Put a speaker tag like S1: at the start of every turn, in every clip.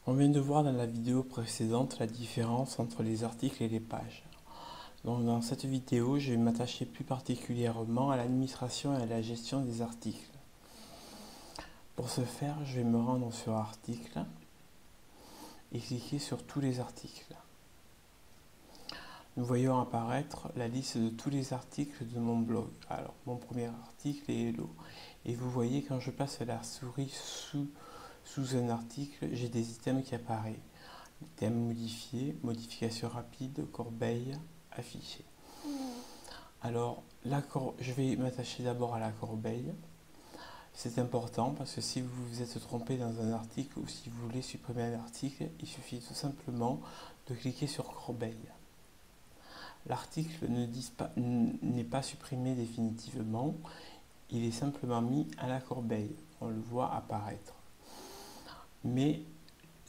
S1: On vient de voir dans la vidéo précédente la différence entre les articles et les pages. Donc dans cette vidéo, je vais m'attacher plus particulièrement à l'administration et à la gestion des articles. Pour ce faire, je vais me rendre sur Articles et cliquer sur tous les articles. Nous voyons apparaître la liste de tous les articles de mon blog. Alors, mon premier article est Hello. Et vous voyez, quand je passe la souris sous un article, j'ai des items qui apparaissent. Thème modifié, modification rapide, corbeille, affiché. Alors, je vais m'attacher d'abord à la corbeille. C'est important parce que si vous vous êtes trompé dans un article ou si vous voulez supprimer un article, il suffit tout simplement de cliquer sur corbeille. L'article n'est pas supprimé définitivement, il est simplement mis à la corbeille. On le voit apparaître. Mais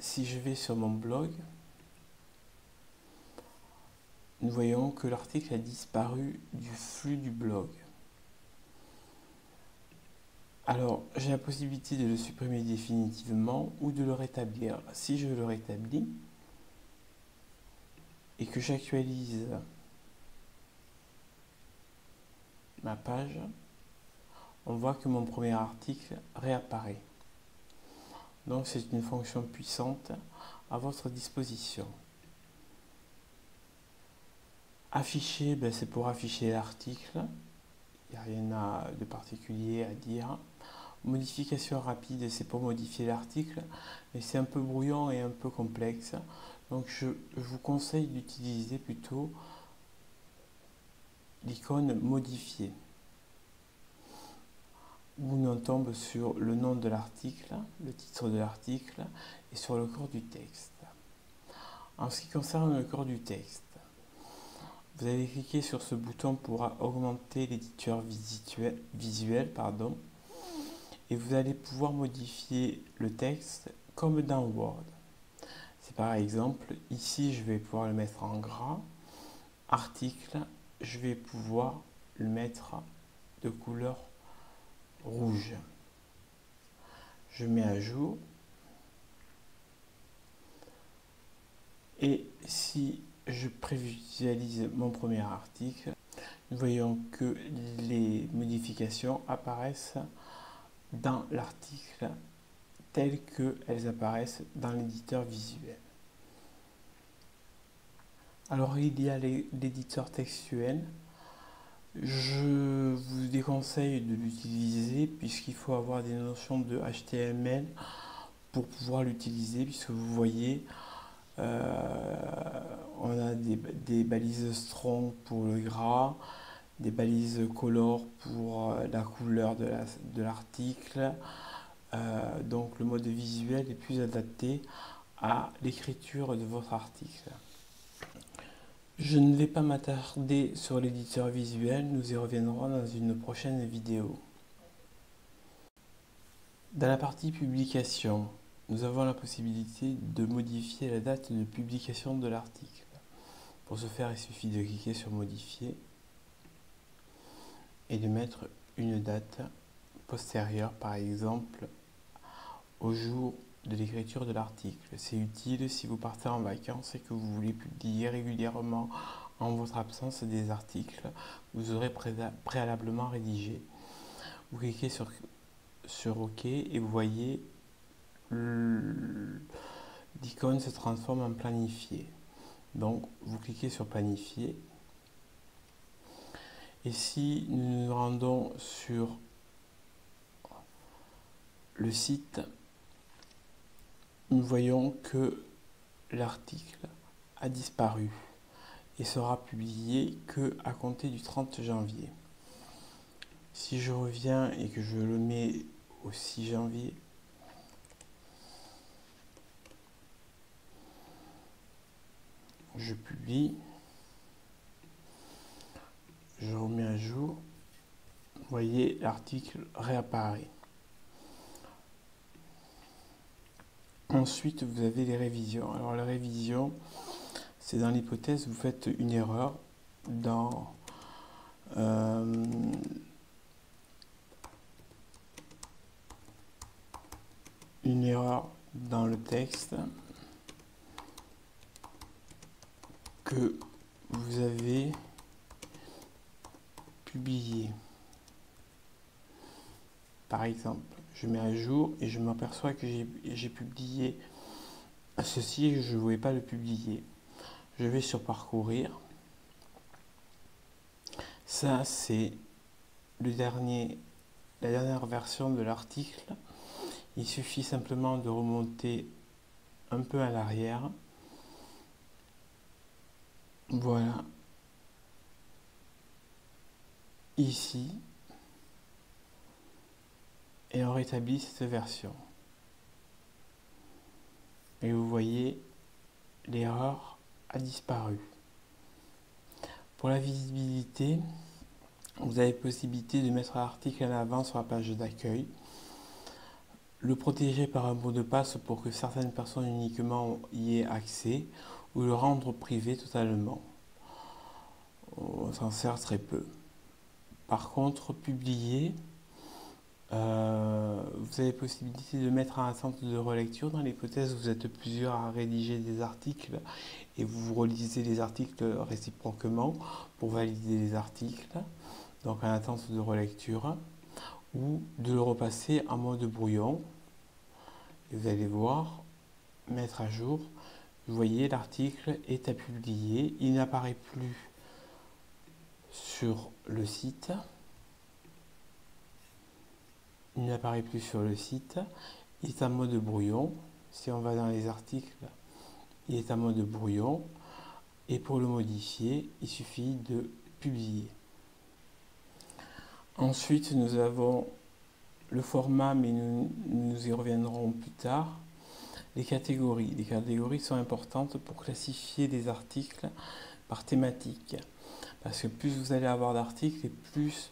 S1: si je vais sur mon blog, nous voyons que l'article a disparu du flux du blog. Alors, j'ai la possibilité de le supprimer définitivement ou de le rétablir. Si je le rétablis et que j'actualise ma page, on voit que mon premier article réapparaît. Donc, c'est une fonction puissante à votre disposition. Afficher, c'est pour afficher l'article. Il n'y a rien de particulier à dire. Modification rapide, c'est pour modifier l'article, mais c'est un peu brouillon et un peu complexe. Donc je vous conseille d'utiliser plutôt l'icône modifier, où on tombe sur le nom de l'article, le titre de l'article et sur le corps du texte. En ce qui concerne le corps du texte, vous allez cliquer sur ce bouton pour augmenter l'éditeur visuel, et vous allez pouvoir modifier le texte comme dans Word. C'est par exemple, ici je vais pouvoir le mettre en gras, article, je vais pouvoir le mettre de couleur rouge. Je mets à jour. Et si je prévisualise mon premier article, nous voyons que les modifications apparaissent dans l'article telles qu'elles apparaissent dans l'éditeur visuel. Alors il y a l'éditeur textuel. Je vous déconseille de l'utiliser puisqu'il faut avoir des notions de HTML pour pouvoir l'utiliser, puisque vous voyez on a des balises strong pour le gras, des balises color pour la couleur de l'article. Donc le mode visuel est plus adapté à l'écriture de votre article. Je ne vais pas m'attarder sur l'éditeur visuel, nous y reviendrons dans une prochaine vidéo. Dans la partie publication, nous avons la possibilité de modifier la date de publication de l'article. Pour ce faire, il suffit de cliquer sur modifier et de mettre une date postérieure, par exemple au jour de l'écriture de l'article. C'est utile si vous partez en vacances et que vous voulez publier régulièrement en votre absence des articles que vous aurez préalablement rédigés. Vous cliquez sur OK et vous voyez l'icône se transforme en planifié. Donc vous cliquez sur planifier. Et si nous nous rendons sur le site, nous voyons que l'article a disparu et sera publié que à compter du 30 janvier. Si je reviens et que je le mets au 6 janvier, je publie, je remets à jour, vous voyez l'article réapparaît. Ensuite, vous avez les révisions. Alors, les révisions, c'est dans l'hypothèse où vous faites une erreur dans le texte. que vous avez publié. Par exemple, je mets à jour et je m'aperçois que j'ai publié ceci et je ne voulais pas le publier. Je vais sur parcourir. Ça, c'est la dernière version de l'article. Il suffit simplement de remonter un peu à l'arrière. Voilà. Ici. Et on rétablit cette version. Et vous voyez, l'erreur a disparu. Pour la visibilité, vous avez possibilité de mettre l'article à l'avant sur la page d'accueil, le protéger par un mot de passe pour que certaines personnes uniquement y aient accès, ou le rendre privé totalement. On s'en sert très peu. Par contre, publier, vous avez possibilité de mettre en attente de relecture dans l'hypothèse où vous êtes plusieurs à rédiger des articles et vous relisez les articles réciproquement pour valider les articles, donc en attente de relecture, ou de le repasser en mode brouillon. Et vous allez voir, mettre à jour, vous voyez l'article est à publier, il n'apparaît plus sur le site. Il n'apparaît plus sur le site, il est en mode brouillon. Si on va dans les articles, il est en mode brouillon. Et pour le modifier, il suffit de publier. Ensuite, nous avons le format, mais nous y reviendrons plus tard. Les catégories. Les catégories sont importantes pour classifier les articles par thématique. Parce que plus vous allez avoir d'articles et plus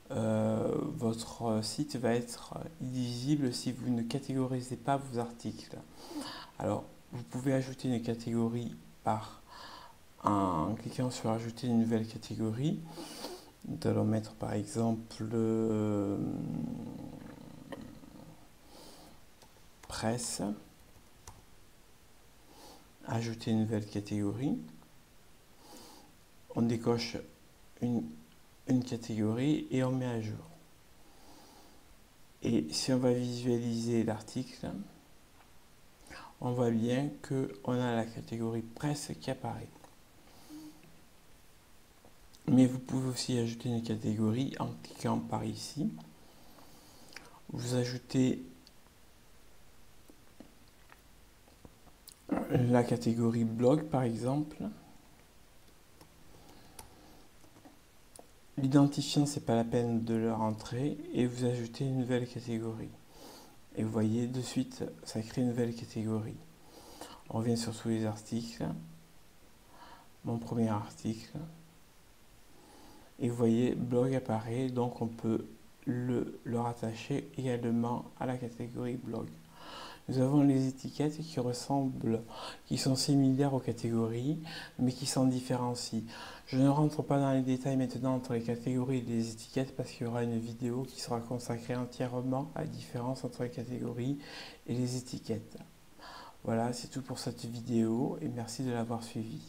S1: votre site va être illisible si vous ne catégorisez pas vos articles. Alors, vous pouvez ajouter une catégorie en cliquant sur ajouter une nouvelle catégorie. Nous allons mettre par exemple presse, ajouter une nouvelle catégorie. On décoche une catégorie et on met à jour. Et si on va visualiser l'article, on voit bien qu'on a la catégorie presse qui apparaît. Mais vous pouvez aussi ajouter une catégorie en cliquant par ici. Vous ajoutez la catégorie blog par exemple. L'identifiant, c'est pas la peine de le rentrer et vous ajoutez une nouvelle catégorie. Et vous voyez de suite, ça crée une nouvelle catégorie. On revient sur tous les articles. Mon premier article. Et vous voyez, blog apparaît, donc on peut le rattacher également à la catégorie blog. Nous avons les étiquettes qui sont similaires aux catégories, mais qui s'en différencient. Je ne rentre pas dans les détails maintenant entre les catégories et les étiquettes parce qu'il y aura une vidéo qui sera consacrée entièrement à la différence entre les catégories et les étiquettes. Voilà, c'est tout pour cette vidéo et merci de l'avoir suivi.